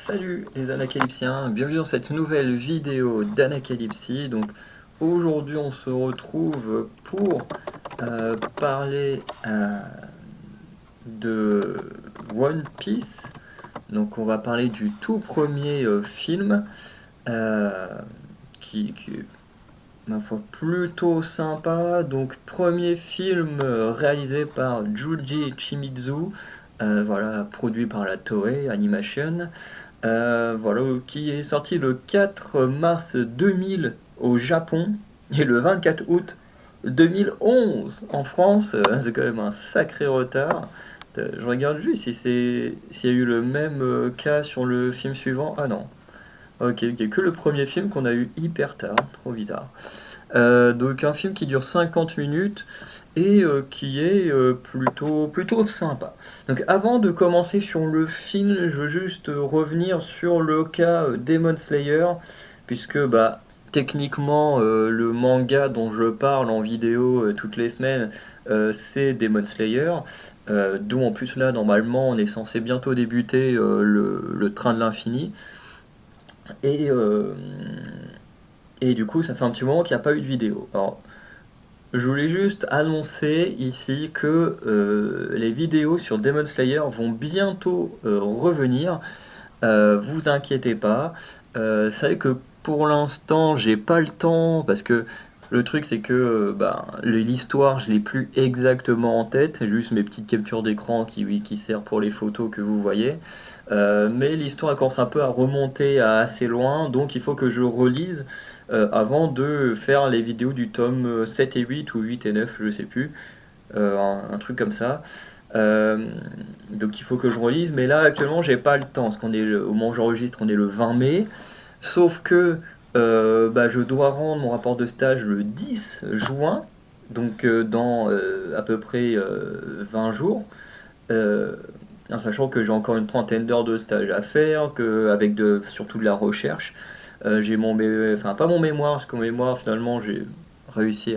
Salut les Anacalypsiens, bienvenue dans cette nouvelle vidéo d'Anacalypsie. Donc aujourd'hui on se retrouve pour parler de One Piece. Donc on va parler du tout premier film euh, qui est ma foi plutôt sympa. Donc premier film réalisé par Junji Shimizu, voilà, produit par la Toei Animation. Voilà, qui est sorti le 4 mars 2000 au Japon et le 24 août 2011 en France. C'est quand même un sacré retard. Je regarde juste si s'il y a eu le même cas sur le film suivant. Ah non. Ok, que le premier film qu'on a eu hyper tard, trop bizarre. Donc un film qui dure 50 minutes et qui est plutôt sympa. Donc avant de commencer sur le film, je veux juste revenir sur le cas Demon Slayer, puisque bah techniquement le manga dont je parle en vidéo toutes les semaines, c'est Demon Slayer. D'où en plus là normalement on est censé bientôt débuter le train de l'infini. Et, euh, et du coup ça fait un petit moment qu'il n'y a pas eu de vidéo. Alors je voulais juste annoncer ici que les vidéos sur Demon Slayer vont bientôt revenir. Vous inquiétez pas. C'est que pour l'instant, j'ai pas le temps parce que le truc c'est que bah, l'histoire, je l'ai plus exactement en tête. C'est juste mes petites captures d'écran qui, oui, qui servent pour les photos que vous voyez. Mais l'histoire elle commence un peu à remonter à assez loin, donc il faut que je relise avant de faire les vidéos du tome 7 et 8 ou 8 et 9, je sais plus, un truc comme ça. Euh, donc il faut que je relise, mais là actuellement j'ai pas le temps, parce qu'on est au moment où j'enregistre, on est le 20 mai, sauf que bah, je dois rendre mon rapport de stage le 10 juin, donc dans à peu près 20 jours. Euh, En sachant que j'ai encore une trentaine d'heures de stage à faire, que avec surtout de la recherche. J'ai enfin pas mon mémoire, parce que mon mémoire finalement j'ai réussi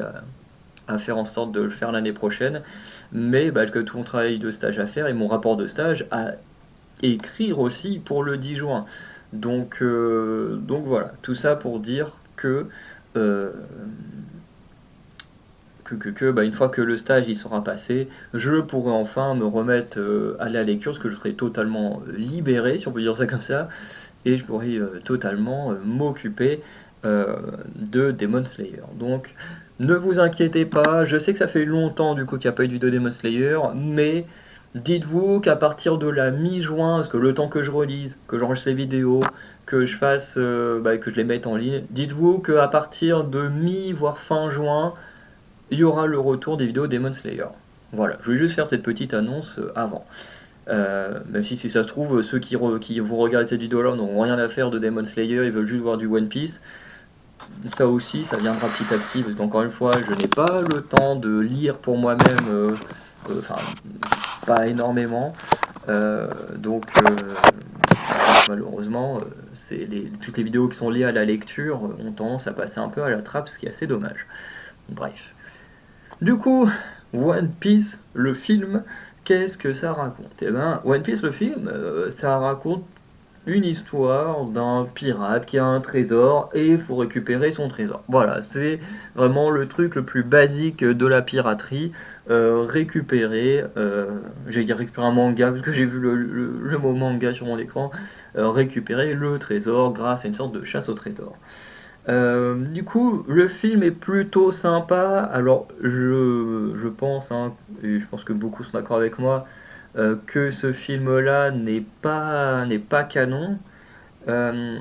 à faire en sorte de le faire l'année prochaine, mais bah, que tout mon travail de stage à faire et mon rapport de stage à écrire aussi pour le 10 juin. Donc voilà, tout ça pour dire euh, bah, une fois que le stage il sera passé, je pourrai enfin me remettre à la lecture, parce que je serai totalement libéré, si on peut dire ça comme ça, et je pourrai totalement m'occuper euh, de Demon Slayer. Donc ne vous inquiétez pas, je sais que ça fait longtemps du coup qu'il n'y a pas eu de vidéo Demon Slayer, mais dites-vous qu'à partir de la mi-juin, parce que le temps que je relise, que j'enregistre les vidéos, que je fasse, bah, que je les mette en ligne, dites-vous qu'à partir de mi, voire fin juin, il y aura le retour des vidéos Demon Slayer. Voilà, je voulais juste faire cette petite annonce avant. Même si ça se trouve, ceux qui vont regarder cette vidéo-là n'auront rien à faire de Demon Slayer, ils veulent juste voir du One Piece. Ça aussi, ça viendra petit à petit, parce qu'encore une fois, je n'ai pas le temps de lire pour moi-même, enfin, pas énormément. Donc, malheureusement, toutes les vidéos qui sont liées à la lecture ont tendance à passer un peu à la trappe, ce qui est assez dommage. Bref. Du coup, One Piece, le film, qu'est-ce que ça raconte? Eh ben, One Piece, le film, ça raconte une histoire d'un pirate qui a un trésor et il faut récupérer son trésor. Voilà, c'est vraiment le truc le plus basique de la piraterie. J'allais dire récupérer un manga parce que j'ai vu le mot manga sur mon écran. Récupérer le trésor grâce à une sorte de chasse au trésor. Du coup, le film est plutôt sympa. Alors, je pense, hein, et je pense que beaucoup sont d'accord avec moi, que ce film-là n'est pas canon. Euh,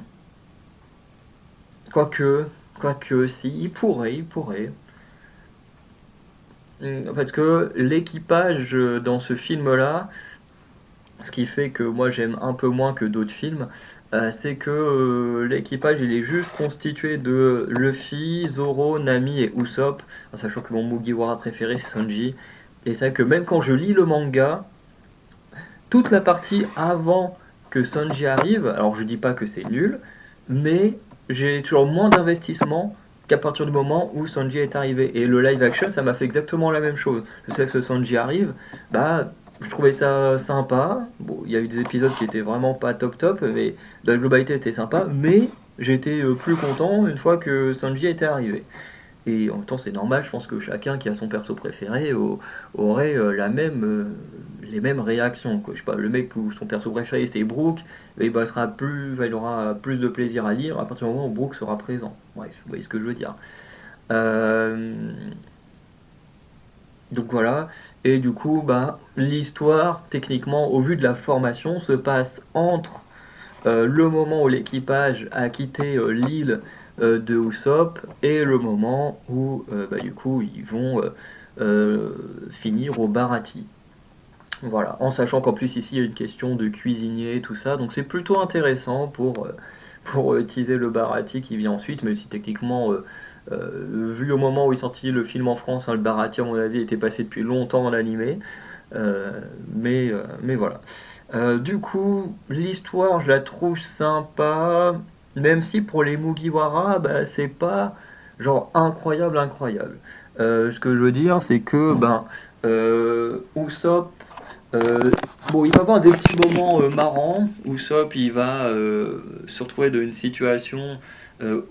quoique, quoique, si, il pourrait. Parce que l'équipage dans ce film-là, ce qui fait que moi j'aime un peu moins que d'autres films, c'est que l'équipage il est juste constitué de Luffy, Zoro, Nami et Usopp, en sachant que mon Mugiwara préféré c'est Sanji. Et c'est vrai que même quand je lis le manga, toute la partie avant que Sanji arrive, alors je dis pas que c'est nul, mais j'ai toujours moins d'investissement qu'à partir du moment où Sanji est arrivé. Et le live action, ça m'a fait exactement la même chose. Je sais que ce Sanji arrive, bah je trouvais ça sympa. Bon, il y a eu des épisodes qui étaient vraiment pas top top, mais dans la globalité c'était sympa. Mais j'étais plus content une fois que Sanji était arrivé. Et en même temps, c'est normal, je pense que chacun qui a son perso préféré aurait les mêmes réactions, quoi. Je sais pas, le mec où son perso préféré c'est Brook, il aura plus de plaisir à lire à partir du moment où Brook sera présent. Bref, vous voyez ce que je veux dire. Euh, donc voilà, et du coup, bah, l'histoire, techniquement, au vu de la formation, se passe entre le moment où l'équipage a quitté l'île de Usopp et le moment où du coup ils vont finir au Baratie. Voilà, en sachant qu'en plus ici il y a une question de cuisinier et tout ça, donc c'est plutôt intéressant pour teaser le Baratie qui vient ensuite, même si techniquement, vu au moment où est sorti le film en France, hein, le Baratie à mon avis était passé depuis longtemps en animé, mais voilà. Du coup, l'histoire, je la trouve sympa, même si pour les Mugiwara, bah, c'est pas genre incroyable, incroyable. Ce que je veux dire, c'est que Usopp, euh, bon, il va avoir des petits moments marrants. Usopp, il va se retrouver dans une situation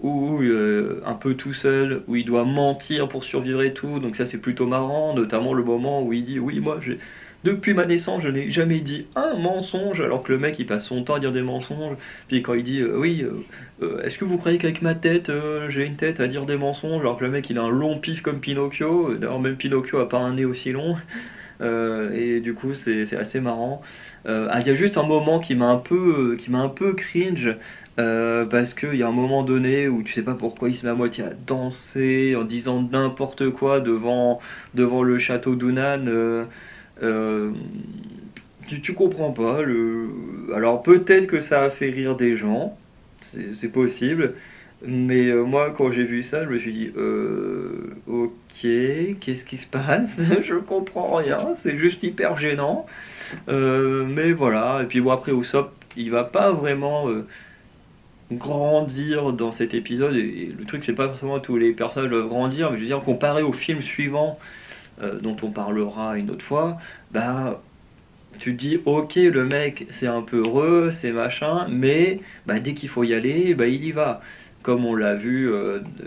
où un peu tout seul, où il doit mentir pour survivre et tout. Donc ça, c'est plutôt marrant, notamment le moment où il dit, oui, moi, depuis ma naissance, je n'ai jamais dit un mensonge, alors que le mec il passe son temps à dire des mensonges. Puis quand il dit oui, est-ce que vous croyez qu'avec ma tête, j'ai une tête à dire des mensonges, alors que le mec il a un long pif comme Pinocchio. D'ailleurs, même Pinocchio a pas un nez aussi long. Et du coup, c'est assez marrant. Il y a juste un moment qui m'a un peu cringe. Parce qu'il y a un moment donné où tu sais pas pourquoi il se met à moitié à danser en disant n'importe quoi devant le château d'Unan. Euh, tu comprends pas. Alors peut-être que ça a fait rire des gens, c'est possible. Mais moi, quand j'ai vu ça, je me suis dit, ok, qu'est-ce qui se passe? Je comprends rien, c'est juste hyper gênant. Mais voilà, et puis bon, après, Usopp, il va pas vraiment grandir dans cet épisode. Et le truc, c'est pas forcément que tous les personnages doivent grandir, mais je veux dire, comparé au film suivant, dont on parlera une autre fois, bah, tu te dis, ok, le mec, c'est un peu heureux, c'est machin, mais bah, dès qu'il faut y aller, bah, il y va. Comme on l'a vu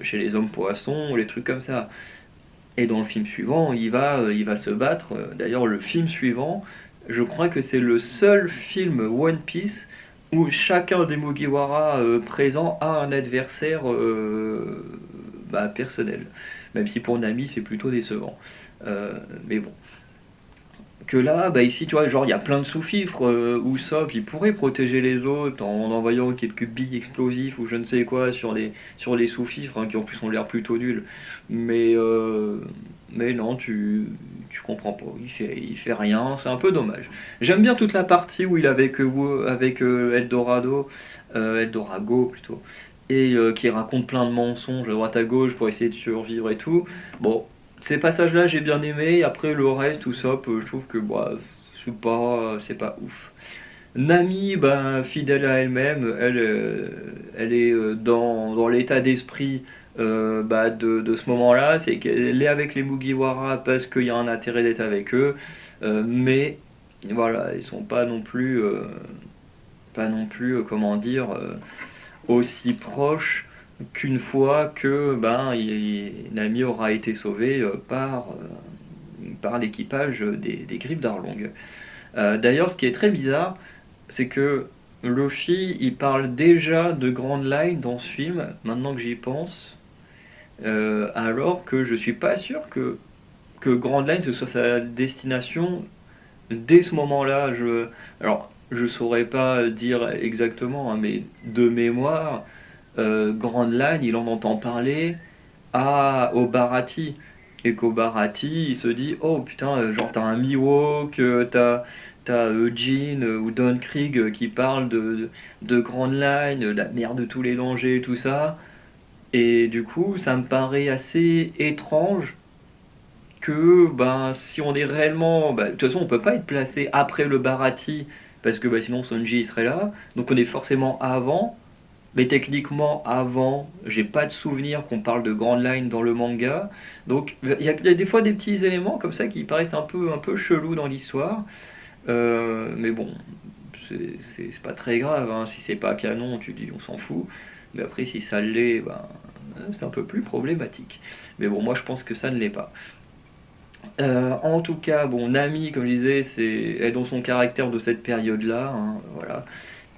chez les hommes poissons, ou les trucs comme ça. Et dans le film suivant, il va se battre. D'ailleurs, le film suivant, je crois que c'est le seul film One Piece où chacun des Mugiwara présents a un adversaire personnel. Même si pour Nami, c'est plutôt décevant. Mais bon, que là, bah ici, tu vois, genre, il y a plein de sous-fifres. Usopp, il pourrait protéger les autres en envoyant quelques billes explosifs ou je ne sais quoi sur les sous-fifres, hein, qui en plus ont l'air plutôt nuls. Mais, euh, mais non, tu comprends pas. Il fait rien, c'est un peu dommage. J'aime bien toute la partie où il est avec Eldorago plutôt, et qui raconte plein de mensonges à droite à gauche pour essayer de survivre et tout. Bon, ces passages-là, j'ai bien aimé. Après, le reste, tout ça, je trouve que bah, c'est pas ouf. Nami, ben, fidèle à elle-même, elle est dans l'état d'esprit de ce moment-là. C'est qu'elle est avec les Mugiwara parce qu'il y a un intérêt d'être avec eux. Mais voilà, ils sont pas non plus, comment dire, aussi proches qu'une fois que Nami aura été sauvé par l'équipage des Griffes d'Arlong. D'ailleurs, ce qui est très bizarre, c'est que Luffy, il parle déjà de Grand Line dans ce film, maintenant que j'y pense, alors que je suis pas sûr que Grand Line ce soit sa destination dès ce moment-là. Alors, je saurais pas dire exactement, hein, mais de mémoire, Grand Line, il en entend parler au Baratie. Et qu'au Baratie, il se dit, oh putain, genre t'as un Mihawk, t'as Jean ou Don Krieg qui parlent de Grand Line, de la merde de tous les dangers et tout ça. Et du coup, ça me paraît assez étrange que ben, si on est réellement... De toute façon, on peut pas être placé après le Baratie, parce que sinon Sonji il serait là. Donc on est forcément avant. Mais techniquement, avant, j'ai pas de souvenir qu'on parle de Grand Line dans le manga. Donc il y a des fois des petits éléments comme ça qui paraissent un peu chelous dans l'histoire. Mais bon, c'est pas très grave, hein. Si c'est pas canon, tu dis on s'en fout. Mais après, si ça l'est, ben, c'est un peu plus problématique. Mais bon, moi je pense que ça ne l'est pas. En tout cas, bon, Nami, comme je disais, elle est dans son caractère de cette période-là, hein, voilà.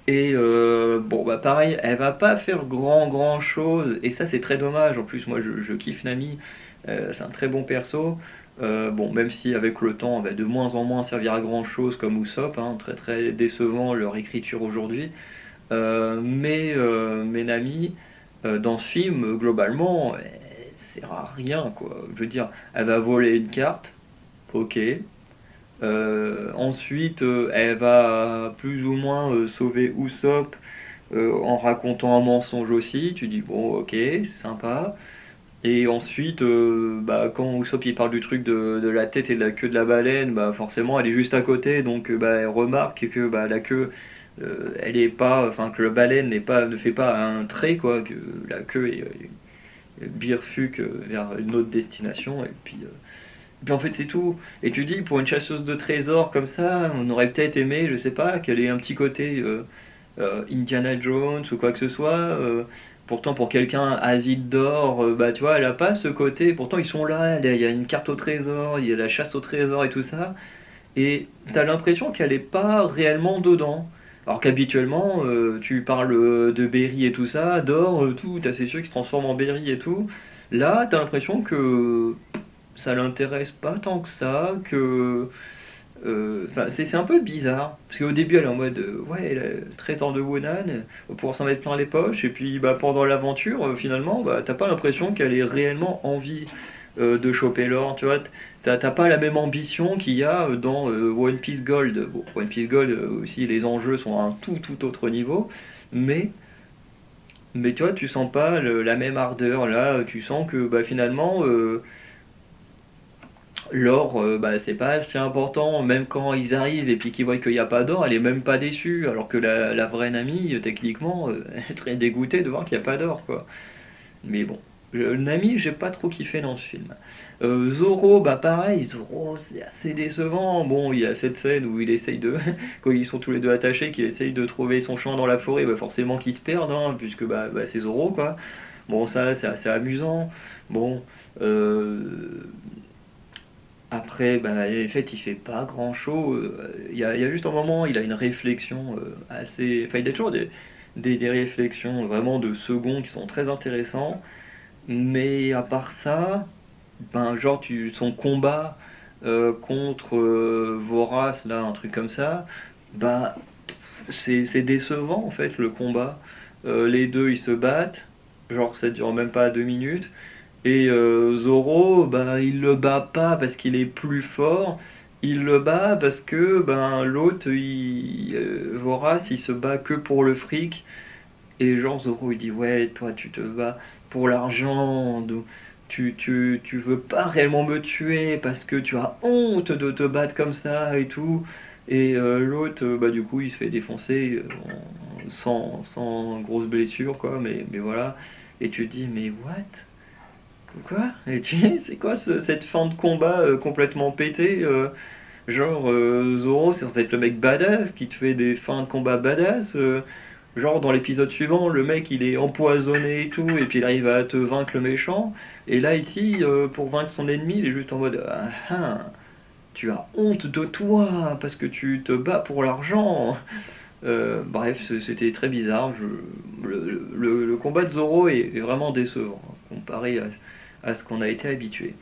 Et bon, bah pareil, elle va pas faire grand chose, et ça c'est très dommage. En plus, moi je kiffe Nami, c'est un très bon perso. Bon, même si avec le temps, elle va de moins en moins servir à grand chose comme Usopp, hein, très décevant leur écriture aujourd'hui. Mais Nami, dans ce film, globalement, elle sert à rien, quoi. Je veux dire, elle va voler une carte, ok. Ensuite, elle va plus ou moins sauver Usopp en racontant un mensonge aussi. Tu dis, bon, ok, c'est sympa. Et ensuite, bah, quand Usopp il parle du truc de la tête et de la queue de la baleine, bah, forcément elle est juste à côté, donc bah, elle remarque que bah, la queue, elle est pas, enfin que la baleine ne fait pas un trait, quoi, que la queue bifurque vers une autre destination, et puis en fait c'est tout. Et tu dis, pour une chasseuse de trésors comme ça, on aurait peut-être aimé, je sais pas, qu'elle ait un petit côté Indiana Jones ou quoi que ce soit. Pourtant, pour quelqu'un avide d'or, bah tu vois, elle a pas ce côté. Pourtant, ils sont là, il y a une carte au trésor, il y a la chasse au trésor et tout ça. Et t'as l'impression qu'elle est pas réellement dedans. Alors qu'habituellement, tu parles de Berry et tout ça, d'or, tout, t'as ces cieux qui se transforment en Berry et tout. Là, t'as l'impression que ça l'intéresse pas tant que ça, que enfin, c'est un peu bizarre, parce qu'au début elle est en mode ouais, le trésor de Wonan, on va pouvoir s'en mettre plein les poches, et puis bah, pendant l'aventure, finalement, bah, t'as pas l'impression qu'elle ait réellement envie de choper l'or, tu vois. T'as pas la même ambition qu'il y a dans One Piece Gold. Bon, One Piece Gold aussi, les enjeux sont à un tout autre niveau, mais, mais tu vois, tu sens pas la même ardeur là, tu sens que bah, finalement. L'or, bah, c'est pas si important, même quand ils arrivent et puis qu'ils voient qu'il n'y a pas d'or, elle est même pas déçue, alors que la vraie Nami, techniquement, elle serait dégoûtée de voir qu'il n'y a pas d'or, quoi. Mais bon, Nami, j'ai pas trop kiffé dans ce film. Zoro, bah pareil, Zoro, c'est assez décevant. Bon, il y a cette scène où il essaye de, quand ils sont tous les deux attachés, qu'il essaye de trouver son chemin dans la forêt, bah forcément qu'ils se perdent, hein, puisque bah, c'est Zoro, quoi. Bon, ça, c'est assez amusant. Bon, après, bah, en fait, il fait pas grand-chose. Il y a juste un moment, il a une réflexion assez. Enfin, il a toujours des réflexions vraiment de second qui sont très intéressants. Mais à part ça, ben, genre, son combat contre Vorace, là, un truc comme ça, bah, c'est décevant en fait le combat. Les deux ils se battent, genre ça dure même pas 2 minutes. Et Zoro, ben, il le bat pas parce qu'il est plus fort, il le bat parce que ben, l'autre, Vorace, il se bat que pour le fric. Et genre Zoro, il dit ouais, toi tu te bats pour l'argent, tu veux pas réellement me tuer parce que tu as honte de te battre comme ça et tout. Et l'autre, bah du coup, il se fait défoncer sans grosse blessure, quoi, mais voilà. Et tu te dis, mais what? Quoi? Et c'est quoi cette fin de combat complètement pétée genre, Zoro, c'est censé être le mec badass qui te fait des fins de combat badass. Genre, dans l'épisode suivant, le mec il est empoisonné et tout, et puis il arrive à te vaincre le méchant. Et là, ici, pour vaincre son ennemi, il est juste en mode ah, ah, tu as honte de toi parce que tu te bats pour l'argent. Bref, c'était très bizarre. Le combat de Zoro est vraiment décevant, hein, comparé à ce qu'on a été habitué.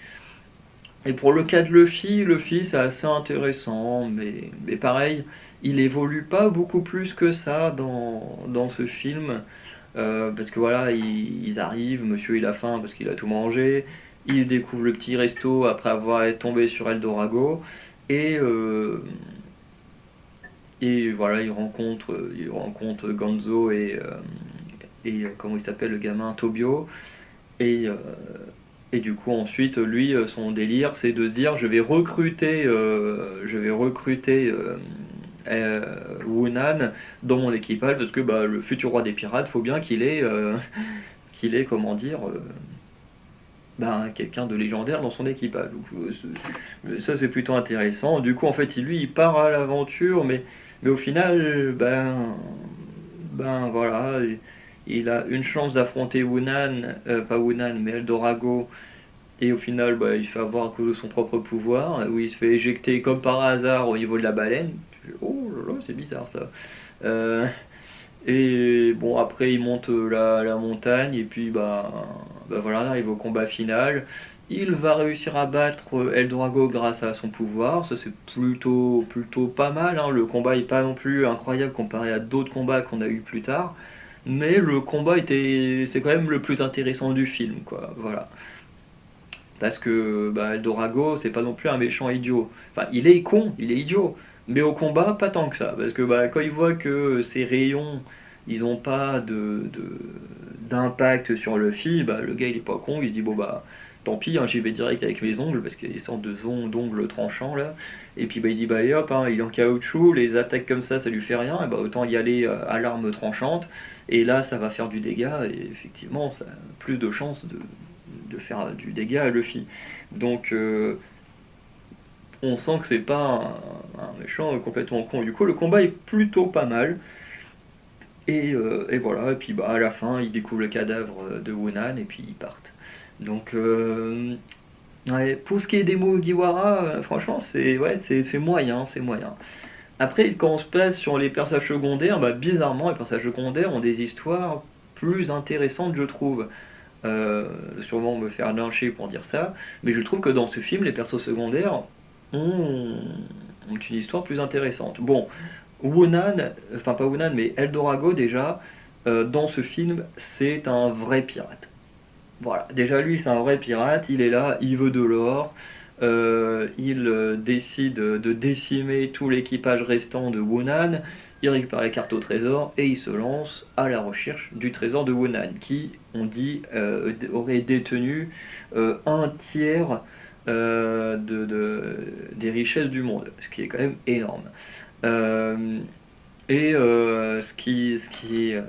Et pour le cas de Luffy c'est assez intéressant, mais pareil, il évolue pas beaucoup plus que ça dans ce film, parce que voilà, ils arrivent, monsieur il a faim parce qu'il a tout mangé, il découvre le petit resto après avoir été tombé sur Eldorago, et, euh, et voilà, il rencontre Gonzo et comment il s'appelle le gamin, Tobio, et, euh, et du coup, ensuite, lui, son délire, c'est de se dire, je vais recruter Wunan dans mon équipage parce que bah, le futur roi des pirates, faut bien qu'il ait comment dire, bah, quelqu'un de légendaire dans son équipage. Donc, ça c'est plutôt intéressant. Du coup en fait lui il part à l'aventure mais au final ben voilà il a une chance d'affronter Wunan, pas Wunan mais Eldorago et au final bah, il se fait avoir à cause de son propre pouvoir où il se fait éjecter comme par hasard au niveau de la baleine. Oh là là c'est bizarre ça. Euh, et bon, après, il monte la montagne, et puis bah voilà, on arrive au combat final. Il va réussir à battre Eldrago grâce à son pouvoir. Ça, c'est plutôt pas mal, hein. Le combat est pas non plus incroyable comparé à d'autres combats qu'on a eu plus tard. Mais le combat c'est quand même le plus intéressant du film, quoi. Voilà. Parce que bah, Eldorago, c'est pas non plus un méchant idiot. Enfin, il est con, il est idiot. Mais au combat, pas tant que ça. Parce que bah, quand il voit que ses rayons, ils ont pas d'impact sur Luffy, bah, le gars il est pas con, il se dit bon bah tant pis, hein, j'y vais direct avec mes ongles, parce qu'il y a des sortes d'ongles tranchants là. Et puis bah, il dit bah allez hop, hein, il est en caoutchouc, les attaques comme ça lui fait rien, et bah autant y aller à l'arme tranchante. Et là ça va faire du dégât, et effectivement ça a plus de chances de faire du dégât à Luffy. Donc on sent que c'est pas un méchant complètement con. Du coup, le combat est plutôt pas mal. Et voilà, et puis bah, à la fin, ils découvrent le cadavre de Wunan et puis ils partent. Donc, ouais, pour ce qui est des Mugiwara, franchement, c'est moyen, c'est moyen. Après, quand on se passe sur les personnages secondaires, bah, bizarrement, les personnages secondaires ont des histoires plus intéressantes, je trouve. Sûrement me faire lyncher pour dire ça, mais je trouve que dans ce film, les persos secondaires ont, ont une histoire plus intéressante. Bon, Wunan, enfin pas Wunan, mais Eldorago déjà, dans ce film, c'est un vrai pirate. Voilà, déjà lui, c'est un vrai pirate, il est là, il veut de l'or, il décide de décimer tout l'équipage restant de Wunan, il récupère les cartes au trésor et il se lance à la recherche du trésor de Wunan, qui, on dit, aurait détenu un tiers des richesses du monde, ce qui est quand même énorme. Euh, ce qui est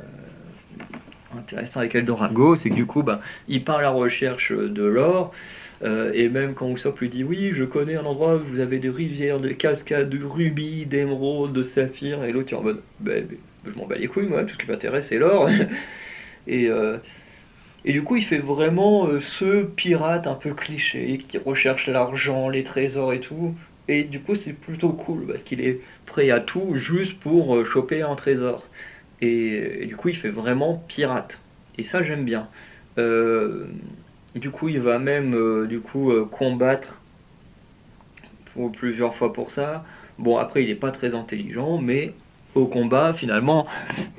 intéressant avec Eldorago, c'est que du coup, bah, il part à la recherche de l'or, et même quand Usopp lui dit oui, je connais un endroit où vous avez des rivières, des cascades de rubis, d'émeraudes, de saphirs, et l'autre il est en mode je m'en bats les couilles, moi, tout ce qui m'intéresse c'est l'or. et, euh, et du coup, il fait vraiment ce pirate un peu cliché qui recherche l'argent, les trésors et tout. Et du coup, c'est plutôt cool parce qu'il est prêt à tout juste pour choper un trésor. Et du coup, il fait vraiment pirate. Et ça, j'aime bien. Euh, du coup, il va même combattre pour plusieurs fois pour ça. Bon, après, il n'est pas très intelligent, mais au combat, finalement,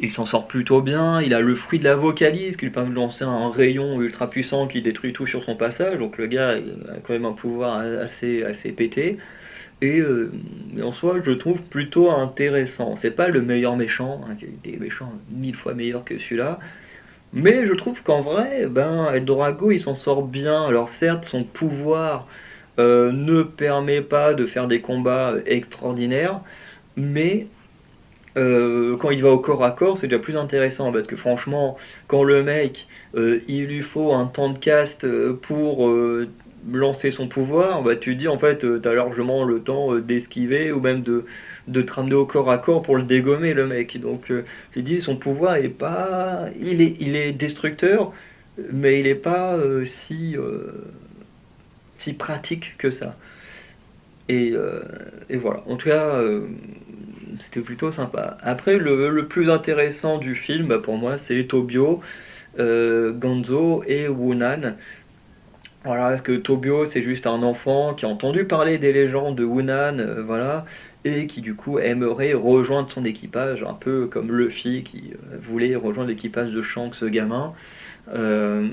il s'en sort plutôt bien. Il a le fruit de la vocalise qui lui permet de lancer un rayon ultra puissant qui détruit tout sur son passage. Donc le gars il a quand même un pouvoir assez pété. Et en soi, je le trouve plutôt intéressant. C'est pas le meilleur méchant, hein, il y a des méchants mille fois meilleurs que celui-là. Mais je trouve qu'en vrai, ben, Eldorago il s'en sort bien. Alors certes, son pouvoir ne permet pas de faire des combats extraordinaires, mais quand il va au corps à corps, c'est déjà plus intéressant parce que franchement, quand le mec il lui faut un temps de cast pour lancer son pouvoir, bah tu te dis en fait t'as largement le temps d'esquiver ou même de te ramener au corps à corps pour le dégommer le mec. Donc tu te dis son pouvoir est pas. Il est destructeur, mais il est pas si pratique que ça. Et voilà. En tout cas, c'était plutôt sympa. Après, le plus intéressant du film, bah, pour moi, c'est Tobio, Gonzo et Wunan. Voilà, parce que Tobio, c'est juste un enfant qui a entendu parler des légendes de Wunan, voilà, et qui du coup aimerait rejoindre son équipage, un peu comme Luffy qui voulait rejoindre l'équipage de Shanks, ce gamin. Euh,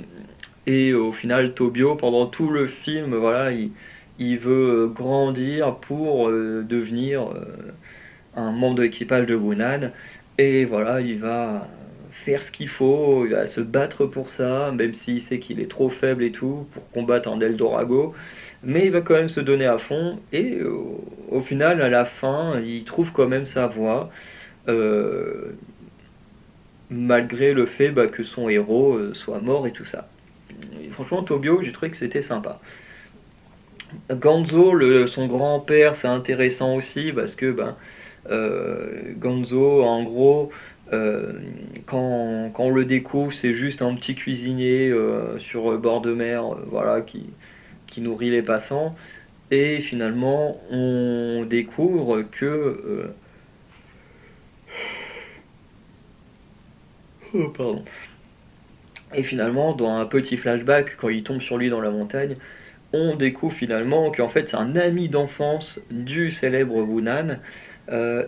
et au final, Tobio, pendant tout le film, voilà, il veut grandir pour devenir un membre de l'équipage de Wunan. Et voilà, il va faire ce qu'il faut, il va se battre pour ça, même s'il sait qu'il est trop faible et tout, pour combattre un Eldorago. mais il va quand même se donner à fond, et au final, à la fin, il trouve quand même sa voie, euh, malgré le fait que son héros soit mort et tout ça. Et franchement, Tobio, j'ai trouvé que c'était sympa. Ganzo, son grand-père, c'est intéressant aussi parce que Ganzo, en gros, euh, quand on le découvre, c'est juste un petit cuisinier sur bord de mer, voilà, qui nourrit les passants. Et finalement, on découvre que, oh, pardon. Et finalement, dans un petit flashback, quand il tombe sur lui dans la montagne, on découvre finalement qu'en fait c'est un ami d'enfance du célèbre Wunan,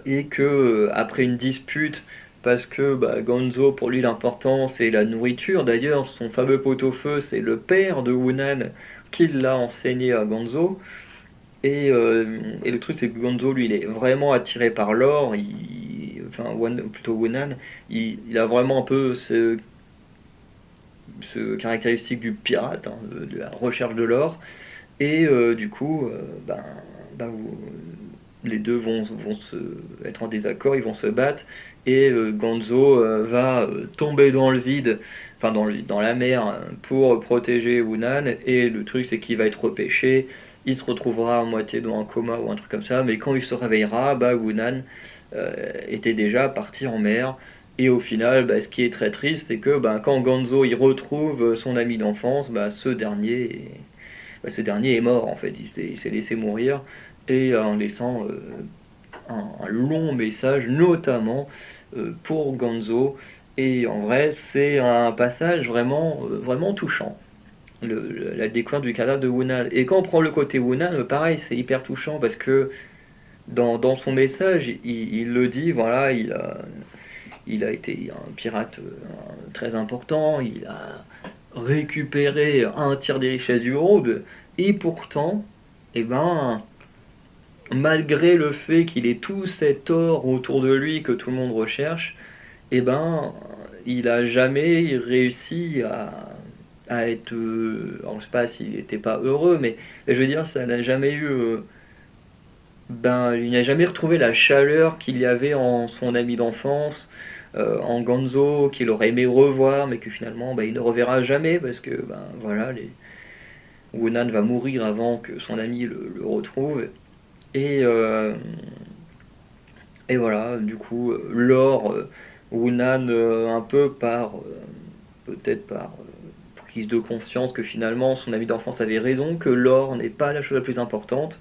et que après une dispute, parce que Gonzo, pour lui l'important c'est la nourriture, d'ailleurs son fameux pot-au-feu c'est le père de Wunan qui l'a enseigné à Gonzo, et le truc c'est que Gonzo lui il est vraiment attiré par l'or, enfin plutôt Wunan, il a vraiment un peu ce caractéristique du pirate, hein, de la recherche de l'or. Et du coup, les deux vont être en désaccord, ils vont se battre, et Gonzo va tomber dans le vide, enfin dans la mer, pour protéger Wunan, et le truc c'est qu'il va être repêché, il se retrouvera à moitié dans un coma ou un truc comme ça, mais quand il se réveillera, Wunan était déjà parti en mer. Et au final, ce qui est très triste, c'est que quand Gonzo il retrouve son ami d'enfance, ce dernier est mort en fait, il s'est laissé mourir, et en laissant un long message, notamment pour Gonzo. Et en vrai, c'est un passage vraiment touchant. La découverte du cadavre de Wunan. Et quand on prend le côté Wunan, pareil, c'est hyper touchant parce que dans son message, il le dit, voilà, il a été un pirate très important, il a récupéré un tiers des richesses du monde, et pourtant, eh ben, malgré le fait qu'il ait tout cet or autour de lui que tout le monde recherche, eh ben, il a jamais réussi à être. Alors, je sais pas s'il n'était pas heureux, mais je veux dire, ça n'a jamais eu. Il n'a jamais retrouvé la chaleur qu'il y avait en son ami d'enfance, en Gonzo, qu'il aurait aimé revoir, mais que finalement, il ne reverra jamais parce que, voilà, Wunan va mourir avant que son ami le retrouve. Et, euh, et voilà, du coup, l'or, Wunan, un peu peut-être par prise de conscience que finalement son ami d'enfance avait raison, que l'or n'est pas la chose la plus importante,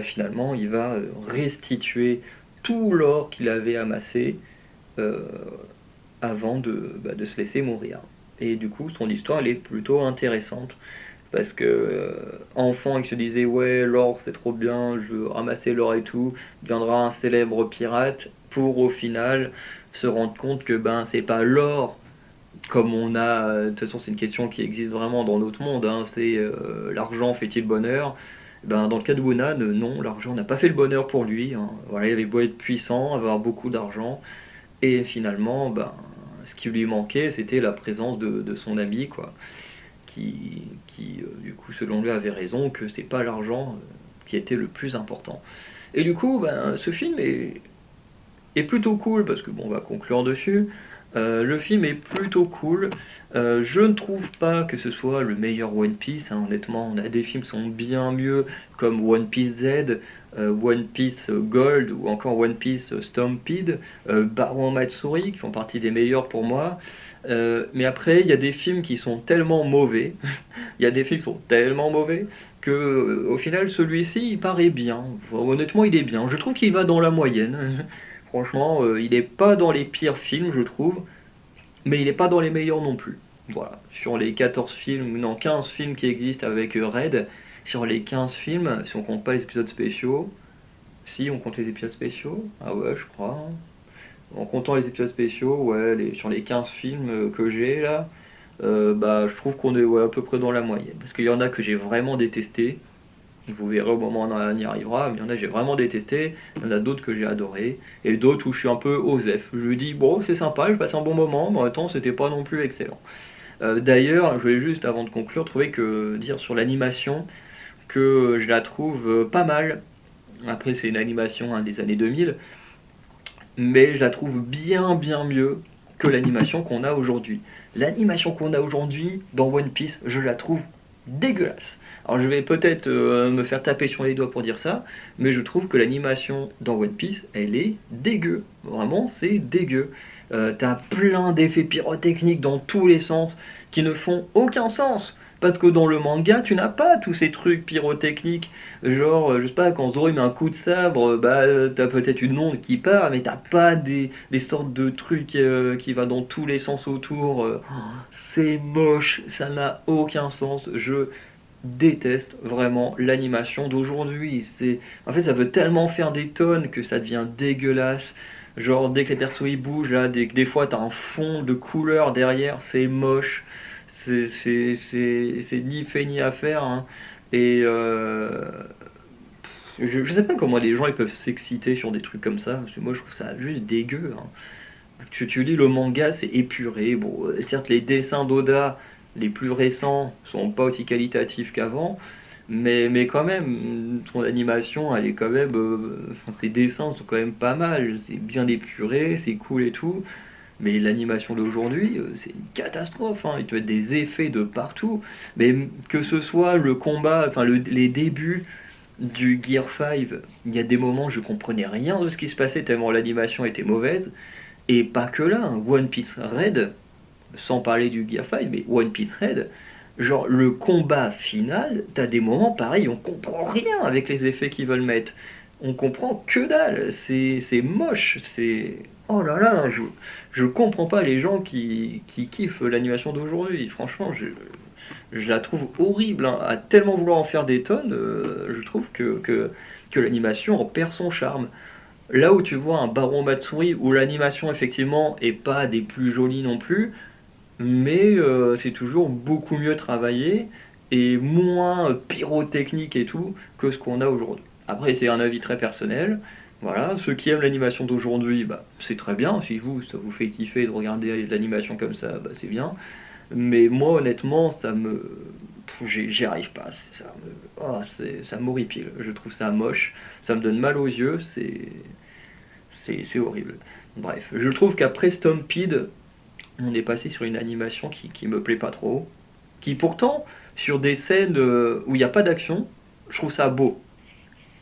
finalement il va restituer tout l'or qu'il avait amassé euh, avant de se laisser mourir. Et du coup, son histoire elle est plutôt intéressante. Parce que enfant, il se disait ouais, l'or c'est trop bien, je veux ramasser l'or et tout, deviendra un célèbre pirate, pour au final se rendre compte que c'est pas l'or comme on a. De toute façon, c'est une question qui existe vraiment dans notre monde, hein, c'est l'argent fait-il le bonheur? Dans le cas de Wunan, non, l'argent n'a pas fait le bonheur pour lui, hein. Voilà, il avait beau être puissant, avoir beaucoup d'argent, et finalement, ce qui lui manquait, c'était la présence de son ami, quoi, qui du coup, selon lui, avait raison que c'est pas l'argent qui était le plus important. Et du coup, ce film est plutôt cool parce que bon, on va conclure dessus. Le film est plutôt cool. Je ne trouve pas que ce soit le meilleur One Piece, hein. Honnêtement, on a des films qui sont bien mieux comme One Piece Z, One Piece Gold ou encore One Piece Stampede, Baron Matsuri qui font partie des meilleurs pour moi. Mais après, il y a des films qui sont tellement mauvais, il y a des films qui sont tellement mauvais que au final celui-ci il paraît bien. Enfin, honnêtement, il est bien. Je trouve qu'il va dans la moyenne. Franchement, il n'est pas dans les pires films, je trouve, mais il n'est pas dans les meilleurs non plus. Voilà, sur les 14 films, non 15 films qui existent avec Red, sur les 15 films, si on compte pas les épisodes spéciaux, si on compte les épisodes spéciaux, ah ouais, je crois, hein. En comptant les épisodes spéciaux, ouais, sur les 15 films que j'ai là, je trouve qu'on est ouais, à peu près dans la moyenne. Parce qu'il y en a que j'ai vraiment détesté, vous verrez au moment où on y arrivera, mais il y en a que j'ai vraiment détesté, il y en a d'autres que j'ai adoré, et d'autres où je suis un peu osef. Je me dis, bon, c'est sympa, je passe un bon moment, mais en même temps, c'était pas non plus excellent. D'ailleurs, je voulais juste, avant de conclure, trouver que dire sur l'animation, que je la trouve pas mal. Après, c'est une animation hein, des années 2000, mais je la trouve bien mieux que l'animation qu'on a aujourd'hui. L'animation qu'on a aujourd'hui dans One Piece, je la trouve dégueulasse. Alors je vais peut-être me faire taper sur les doigts pour dire ça, mais je trouve que l'animation dans One Piece, elle est dégueu. Vraiment, c'est dégueu. T'as plein d'effets pyrotechniques dans tous les sens qui ne font aucun sens. Parce que dans le manga, tu n'as pas tous ces trucs pyrotechniques. Genre, je sais pas, quand Zoro il met un coup de sabre, bah t'as peut-être une onde qui part, mais t'as pas des sortes de trucs qui va dans tous les sens autour. C'est moche, ça n'a aucun sens. Je déteste vraiment l'animation d'aujourd'hui. En fait, ça veut tellement faire des tonnes que ça devient dégueulasse. Genre, dès que les persos ils bougent, là, des fois t'as un fond de couleur derrière, c'est moche. C'est ni fait ni à faire, hein. Et je sais pas comment les gens ils peuvent s'exciter sur des trucs comme ça, parce que moi je trouve ça juste dégueu, hein. Tu lis le manga, c'est épuré. Bon, certes, les dessins d'Oda, les plus récents, sont pas aussi qualitatifs qu'avant, mais quand même, son animation, elle est quand même. Enfin, ses dessins sont quand même pas mal. C'est bien épuré, c'est cool et tout. Mais l'animation d'aujourd'hui, c'est une catastrophe, hein. Il te met des effets de partout. Mais que ce soit le combat, enfin les débuts du Gear 5, il y a des moments où je comprenais rien de ce qui se passait tellement l'animation était mauvaise. Et pas que là, hein. One Piece Red, sans parler du Gear 5, mais One Piece Red, genre le combat final, t'as des moments pareils, on comprend rien avec les effets qu'ils veulent mettre. On comprend que dalle, c'est moche, c'est. Oh là là, je comprends pas les gens qui kiffent l'animation d'aujourd'hui. Franchement, je la trouve horrible, hein. À tellement vouloir en faire des tonnes, je trouve que l'animation en perd son charme. Là où tu vois un Baron Matsuri où l'animation effectivement est pas des plus jolies non plus, mais c'est toujours beaucoup mieux travaillé et moins pyrotechnique et tout que ce qu'on a aujourd'hui. Après c'est un avis très personnel. Voilà, ceux qui aiment l'animation d'aujourd'hui, bah, c'est très bien. Si vous, ça vous fait kiffer de regarder l'animation comme ça, bah, c'est bien. Mais moi, honnêtement, j'y arrive pas. Ça m'horripile. Je trouve ça moche. Ça me donne mal aux yeux. C'est horrible. Bref, je trouve qu'après Stampede, on est passé sur une animation qui me plaît pas trop. Qui pourtant, sur des scènes où il n'y a pas d'action, je trouve ça beau.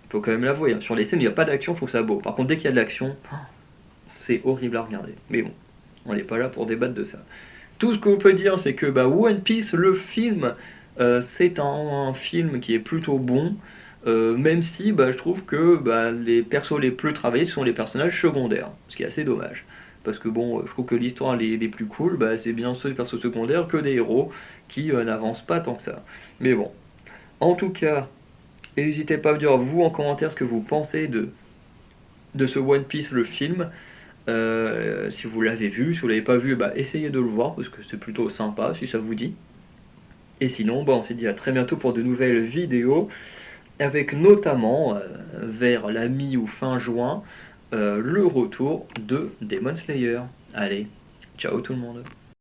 Faut quand même l'avouer, hein. Sur les scènes où il n'y a pas d'action, je trouve ça beau. Par contre, dès qu'il y a de l'action, c'est horrible à regarder. Mais bon, on n'est pas là pour débattre de ça. Tout ce qu'on peut dire, c'est que bah, One Piece, le film, c'est un film qui est plutôt bon. Même si bah, je trouve que bah, les persos les plus travaillés sont les personnages secondaires, ce qui est assez dommage. Parce que bon, je trouve que l'histoire les plus cool, bah, c'est bien ceux des persos secondaires que des héros qui n'avancent pas tant que ça. Mais bon, en tout cas, n'hésitez pas à me dire vous en commentaire ce que vous pensez de ce One Piece, le film. Si vous l'avez vu, si vous l'avez pas vu, bah, essayez de le voir parce que c'est plutôt sympa si ça vous dit. Et sinon, bah, on se dit à très bientôt pour de nouvelles vidéos, avec notamment, vers la mi ou fin juin, le retour de Demon Slayer. Allez, ciao tout le monde.